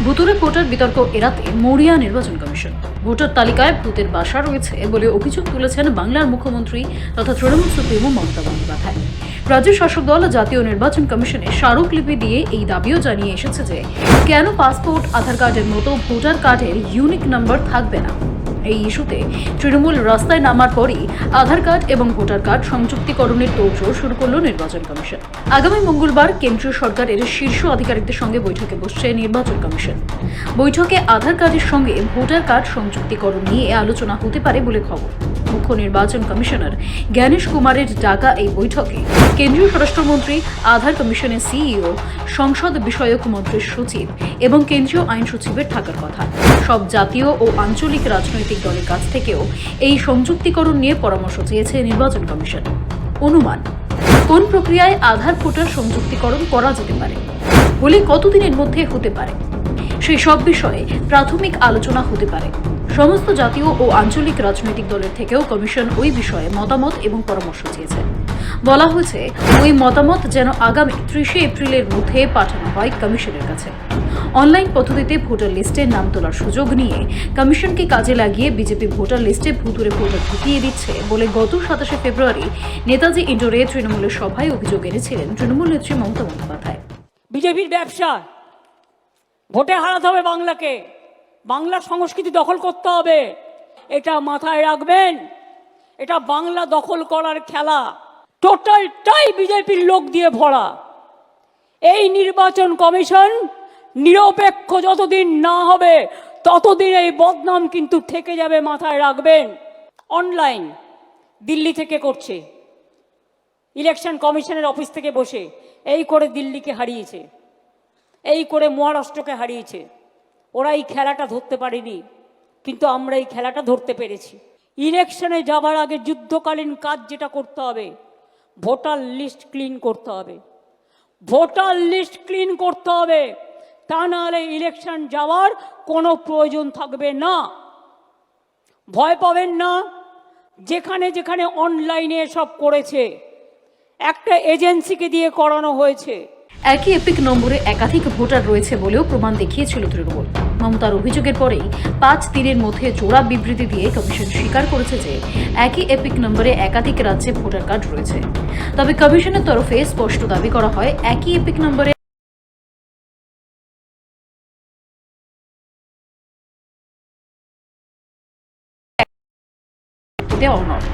ভুতুড়ে ভোটার বিতর্ক এড়াতে মরিয়া নির্বাচন কমিশন। ভোটার তালিকায় ভূতের বাসা রয়েছে বলে অভিযোগ তুলেছেন বাংলার মুখ্যমন্ত্রী তথা তৃণমূল সুপ্রিমো মমতা বন্দ্যোপাধ্যায়। রাজ্য শাসক দল জাতীয় নির্বাচন কমিশনে স্মারকলিপি দিয়ে এই দাবিও জানিয়ে এসেছে যে কেন পাসপোর্ট, আধার কার্ডের মতো ভোটার কার্ডের ইউনিক নাম্বার থাকবে না। এই ইস্যুতে তৃণমূল রাস্তায় নামার পরই আধার কার্ড এবং ভোটার কার্ড সংযুক্তিকরণের তোড়জোড় শুরু করল নির্বাচন কমিশন। আগামী মঙ্গলবার কেন্দ্রীয় সরকারের শীর্ষ আধিকারিকদের সঙ্গে বৈঠকে বসছে নির্বাচন কমিশন। বৈঠকে আধার কার্ডের সঙ্গে ভোটার কার্ড সংযুক্তিকরণ নিয়ে আলোচনা হতে পারে বলে খবর। মুখ্য নির্বাচন কমিশনার জ্ঞানেশ কুমারের ডাকা এই বৈঠকে কেন্দ্রীয় স্বরাষ্ট্রমন্ত্রী, আধার কমিশনের সিইও, সংসদ বিষয়ক মন্ত্রীর সচিব এবং কেন্দ্রীয় আইন সচিবের থাকার কথা। সব জাতীয় ও আঞ্চলিক রাজনৈতিক দলের কাছ থেকেও এই সংযুক্তিকরণ নিয়ে পরামর্শ চেয়েছে নির্বাচন কমিশন। অনুমান, কোন প্রক্রিয়ায় আধার ভোটার সংযুক্তিকরণ করা যেতে পারে, বলে কতদিনের মধ্যে হতে পারে, সেই সব বিষয়ে প্রাথমিক আলোচনা হতে পারে। সমস্ত জাতীয় ও আঞ্চলিক রাজনৈতিক দলের থেকেও কমিশন ওই বিষয়ে মতামত এবং পরামর্শ চেয়েছে। বলা হয়েছে ওই মতামত যেন আগামী 30 এপ্রিলের মধ্যে পাঠানো হয় কমিশনের কাছে। অনলাইন পদ্ধতিতে ভোটার লিস্টে নাম তোলার সুযোগ নিয়ে কমিশনকে কাজে লাগিয়ে বিজেপি ভোটার লিস্টে ভুতুড়ে ভোটার ঢুকিয়ে দিচ্ছে বলে গত 27 ফেব্রুয়ারি নেতাজি ইন্ডোরে তৃণমূলের সভায় অভিযোগ এনেছিলেন তৃণমূল নেত্রী মমতা বন্দ্যোপাধ্যায়। বিজেপির ব্যবসা, ভোটে হারাতে হবে বাংলাকে, বাংলার সংস্কৃতি দখল করতে হবে, এটা মাথায় রাখবেন। এটা বাংলা দখল করার খেলা, টোটালটাই বিজেপির লোক দিয়ে ভরা। এই নির্বাচন কমিশন নিরপেক্ষ যতদিন না হবে ততদিন এই বদনাম কিন্তু থেকে যাবে, মাথায় রাখবেন। অনলাইন দিল্লি থেকে করছে, ইলেকশন কমিশনের অফিস থেকে বসে এই করে দিল্লিকে হারিয়েছে, এই করে মহারাষ্ট্রকে হারিয়েছে। ওরা এই খেলাটা ধরতে পারেনি, কিন্তু আমরা এই খেলাটা ধরতে পেরেছি। ইলেকশনে যাবার আগে যুদ্ধকালীন কাজ যেটা করতে হবে, ভোটার লিস্ট ক্লিন করতে হবে। ভোটার লিস্ট ক্লিন করতে হবে, তা নাহলে ইলেকশন যাওয়ার কোনো প্রয়োজন থাকবে না। ভয় পাবেন না। যেখানে যেখানে অনলাইনে সব করেছে, একটা এজেন্সিকে দিয়ে করানো হয়েছে। একই এপিক নম্বরে একাধিক ভোটার রয়েছে বলেও প্রমাণ দেখিয়েছিল তৃণমূল। মমতার অভিযোগের পরেই 5 দিনের মধ্যে জোড়া বিবৃতি দিয়ে কমিশন স্বীকার করেছে যে একই এপিক নম্বরে একাধিক রাজ্যে ভোটার কার্ড রয়েছে। তবে কমিশনের তরফে স্পষ্ট দাবি করা হয় একই এপিক নম্বরে অনড়।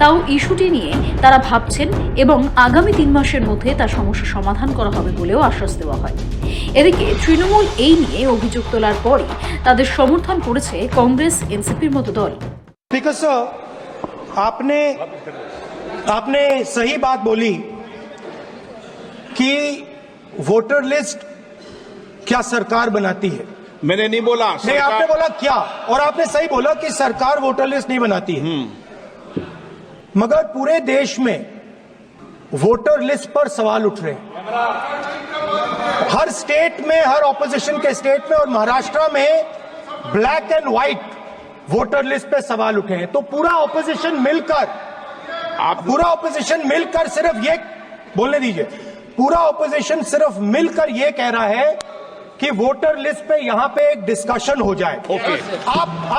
তাও ইস্যুটি নিয়ে তারা ভাবছেন এবং আগামী 3 মাসের মধ্যে তার সমস্যা সমাধান করা হবে বলেও আশ্বাস দেওয়া হয়। এদিকে তৃণমূল এই নিয়ে অভিযোগ তোলার পরই তাদের সমর্থন করেছে কংগ্রেস, এনসিপির মতো দল। स्पीकर सर, आपने सही बात बोली कि वोटर लिस्ट क्या सरकार बनाती है। मैंने नहीं बोला, नहीं, आपने बोला क्या, और आपने सही बोला कि सरकार वोटर लिस्ट नहीं बनाती है। मगर पूरे देश में वोटर लिस्ट पर सवाल उठ रहे हैं। हर स्टेट में, हर ऑपोजिशन के स्टेट में और महाराष्ट्र में black and white voter list पे सवाल उठे हैं। तो पूरा ऑपोजिशन मिलकर सिर्फ ये बोलने दीजिए, पूरा ऑपोजिशन सिर्फ मिलकर ये कह रहा है कि वोटर लिस्ट पे यहां पे एक डिस्कशन हो जाए। ओके।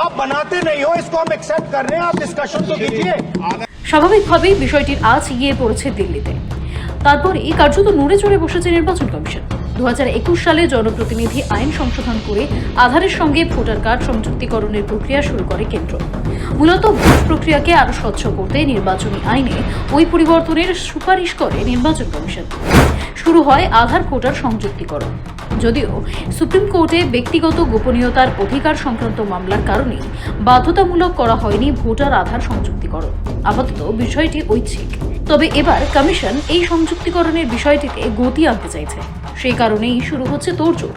आप बनाते नहीं हो, इसको हम एक्सेप्ट कर रहे हैं, आप डिस्कशन तो कीजिए। স্বাভাবিকভাবেই বিষয়টির আঁচ গিয়ে পড়েছে দিল্লিতে। তারপরেই কার্যত নড়ে চড়ে বসেছে নির্বাচন কমিশন। 2021 সালে জনপ্রতিনিধি আইন সংশোধন করে আধারের সঙ্গে ভোটার কার্ড সংযুক্তিকরণের প্রক্রিয়া শুরু করে কেন্দ্র। মূলত ভোট প্রক্রিয়াকে আরো স্বচ্ছ করতে নির্বাচনী আইনে ওই পরিবর্তনের সুপারিশ করে নির্বাচন কমিশন। শুরু হয় আধার ভোটার সংযুক্তিকরণ। যদিও সুপ্রিম কোর্টে ব্যক্তিগত গোপনীয়তার অধিকার সংক্রান্ত মামলার কারণে বাধ্যতামূলক করা হয়নি ভোটার আধার সংযুক্তিকরণ। আপাতত বিষয়টি ঐচ্ছিক। তবে এবার কমিশন এই সংযুক্তিকরণের বিষয়টিতে গতি আনতে চাইছে। সেই কারণেই শুরু হচ্ছে তোড়জোড়।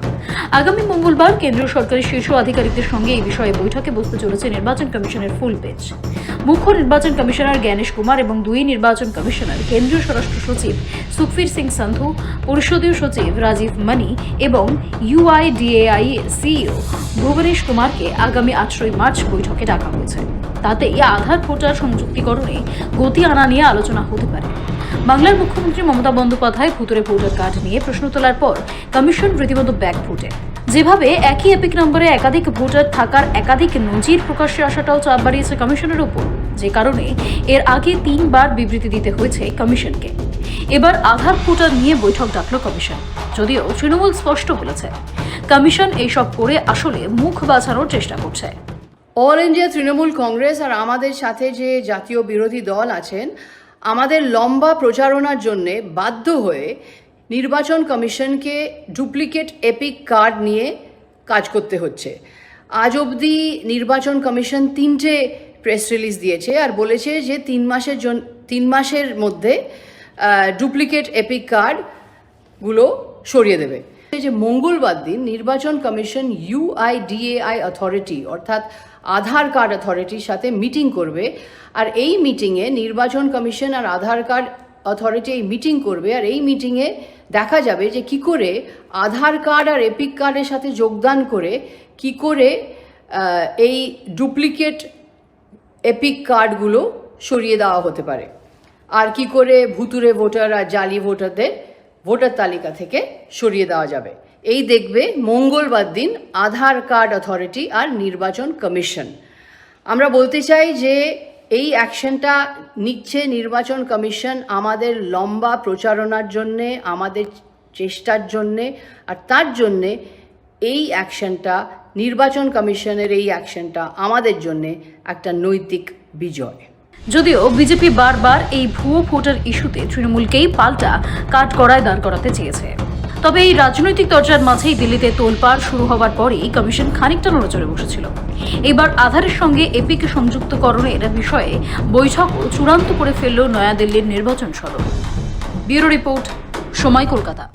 আগামী মঙ্গলবার কেন্দ্রীয় সরকারের শীর্ষ আধিকারিকদের সঙ্গে এই বিষয়ে বৈঠকে বসতে চলেছে নির্বাচন কমিশনের ফুল বেঞ্চ। মুখ্য নির্বাচন কমিশনার জ্ঞানেশ কুমার এবং 2 নির্বাচন কমিশনার কেন্দ্রীয় স্বরাষ্ট্র সচিব সুখবীর সিং সান্ধু, পরিষদীয় সচিব রাজীব মানি এবং UIDAI এর সিইও ভুবনেশ কুমারকে আগামী 8 মার্চ বৈঠকে ডাকা হয়েছে। তাতেই আধার ভোটার সংযুক্তিকরণে গতি আনা নিয়ে আলোচনা হতে পারে। বাংলার মুখ্যমন্ত্রী মমতা বন্দ্যোপাধ্যায় ভুতুড়ে ভোটার কার্ড নিয়ে প্রশ্ন তোলার পর কমিশন রীতিমতো ব্যাকফুটে। যেভাবে একই এপিক নম্বরে একাধিক ভোটার থাকার একাধিক নজির প্রকাশ্যে আসাটাও চাপ বাড়িয়েছে কমিশনের উপর, যে কারণে এর আগে 3 বার বিবৃতি দিতে হয়েছে কমিশনকে। এবার আধার ভোটার নিয়ে বৈঠক ডাকল কমিশন, যদিও তৃণমূল স্পষ্ট বলেছে কমিশন এইসব করে আসলে মুখ বাঁচানোর চেষ্টা করছে। অল ইন্ডিয়া তৃণমূল কংগ্রেস আর আমাদের সাথে যে জাতীয় বিরোধী দল আছেন, আমাদের লম্বা প্রচারণার জন্যে বাধ্য হয়ে নির্বাচন কমিশনকে ডুপ্লিকেট এপিক কার্ড নিয়ে কাজ করতে হচ্ছে। আজ অবধি নির্বাচন কমিশন 3টে প্রেস রিলিজ দিয়েছে আর বলেছে যে 3 মাসের মধ্যে ডুপ্লিকেট এপিক কার্ডগুলো সরিয়ে দেবে। যে মঙ্গলবার দিন নির্বাচন কমিশন UIDAI অথরিটি অর্থাৎ আধার কার্ড অথরিটির সাথে মিটিং করবে, আর এই মিটিংয়ে নির্বাচন কমিশন আর আধার কার্ড অথরিটি এই মিটিং করবে, আর এই মিটিংয়ে দেখা যাবে যে কি করে আধার কার্ড আর এপিক কার্ডের সাথে যোগদান করে কি করে এই ডুপ্লিকেট এপিক কার্ডগুলো সরিয়ে দেওয়া হতে পারে, আর কি করে ভুতুরে ভোটার আর জালি ভোটারদের ভোটার তালিকা থেকে সরিয়ে দেওয়া যাবে। এই দেখবে মঙ্গলবার দিন আধার কার্ড অথরিটি আর নির্বাচন কমিশন। আমরা বলতে চাই যে এই অ্যাকশনটা নিচ্ছে নির্বাচন কমিশন আমাদের লম্বা প্রচারণার জন্যে, আমাদের চেষ্টার জন্যে, আর তার জন্যে এই অ্যাকশনটা নির্বাচন কমিশনের এই অ্যাকশনটা আমাদের জন্যে একটা নৈতিক বিজয়। যদিও বিজেপি বারবার এই ভুয়ো ভোটার ইস্যুতে তৃণমূলকেই পাল্টা কাঠগড়ায় দাঁড় করাতে চেয়েছে। তবে এই রাজনৈতিক চর্চার মাঝেই দিল্লিতে তোলপাড় শুরু হওয়ার পরেই কমিশন খানিকটা নড়েচড়ে বসেছিল। এবার আধারের সঙ্গে এপিক সংযুক্তকরণের বিষয়ে বৈঠকও চূড়ান্ত করে ফেলল নয়াদিল্লির নির্বাচন সদন। ব্যুরো রিপোর্ট, সময়, কলকাতা।